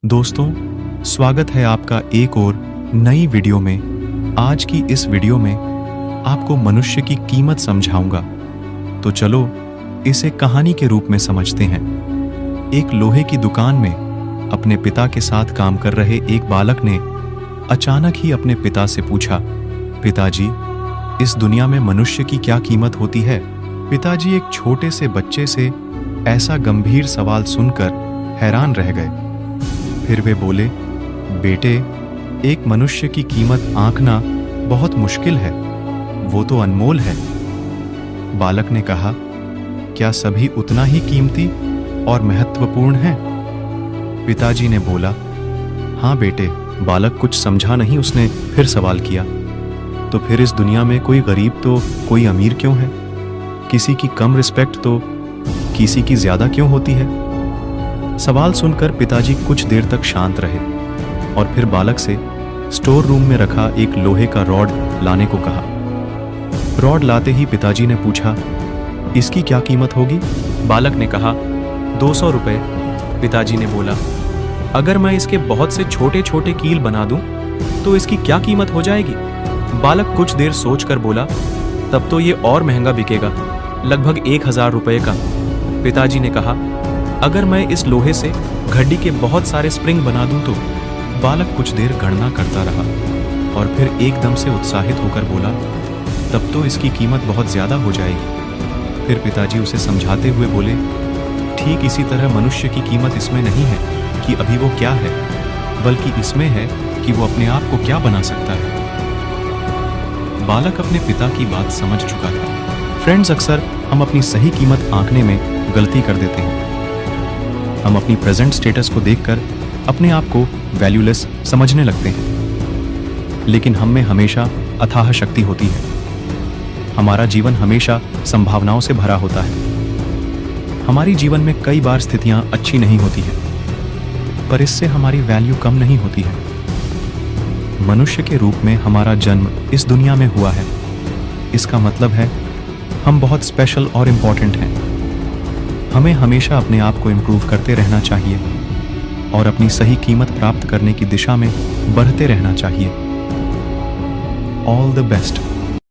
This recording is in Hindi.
दोस्तों, स्वागत है आपका एक और नई वीडियो में। आज की इस वीडियो में आपको मनुष्य की कीमत समझाऊंगा। तो चलो इसे कहानी के रूप में समझते हैं। एक लोहे की दुकान में अपने पिता के साथ काम कर रहे एक बालक ने अचानक ही अपने पिता से पूछा, पिताजी, इस दुनिया में मनुष्य की क्या कीमत होती है? पिताजी एक छोटे से बच्चे से ऐसा गंभीर सवाल सुनकर हैरान रह गए। फिर वे बोले, बेटे, एक मनुष्य की कीमत आंकना बहुत मुश्किल है, वो तो अनमोल है। बालक ने कहा, क्या सभी उतना ही कीमती और महत्वपूर्ण हैं? पिताजी ने बोला, हाँ बेटे। बालक कुछ समझा नहीं, उसने फिर सवाल किया, तो फिर इस दुनिया में कोई गरीब तो कोई अमीर क्यों है? किसी की कम रिस्पेक्ट तो किसी की ज्यादा क्यों होती है? सवाल सुनकर पिताजी कुछ देर तक शांत रहे और फिर बालक से स्टोर रूम में रखा एक लोहे का रॉड लाने को कहा। रॉड लाते ही पिताजी ने पूछा, इसकी क्या कीमत होगी? बालक ने कहा, 200 रुपए। पिताजी ने बोला, अगर मैं इसके बहुत से छोटे छोटे कील बना दूं तो इसकी क्या कीमत हो जाएगी? बालक कुछ देर सोचकर बोला, तब तो ये और महंगा बिकेगा, लगभग 1000 रुपए का। पिताजी ने कहा, अगर मैं इस लोहे से घड़ी के बहुत सारे स्प्रिंग बना दूं तो? बालक कुछ देर गणना करता रहा और फिर एकदम से उत्साहित होकर बोला, तब तो इसकी कीमत बहुत ज्यादा हो जाएगी। फिर पिताजी उसे समझाते हुए बोले, ठीक इसी तरह मनुष्य की कीमत इसमें नहीं है कि अभी वो क्या है, बल्कि इसमें है कि वो अपने आप को क्या बना सकता है। बालक अपने पिता की बात समझ चुका था। फ्रेंड्स, अक्सर हम अपनी सही कीमत आंकने में गलती कर देते हैं। हम अपनी प्रेजेंट स्टेटस को देखकर अपने आप को वैल्यूलेस समझने लगते हैं, लेकिन हम में हमेशा अथाह शक्ति होती है। हमारा जीवन हमेशा संभावनाओं से भरा होता है। हमारी जीवन में कई बार स्थितियां अच्छी नहीं होती हैं, पर इससे हमारी वैल्यू कम नहीं होती है। मनुष्य के रूप में हमारा जन्म इस दुनिया में हुआ है। इसका मतलब है हम बहुत स्पेशल और इम्पोर्टेंट हैं। हमें हमेशा अपने आप को इम्प्रूव करते रहना चाहिए और अपनी सही कीमत प्राप्त करने की दिशा में बढ़ते रहना चाहिए। All the best.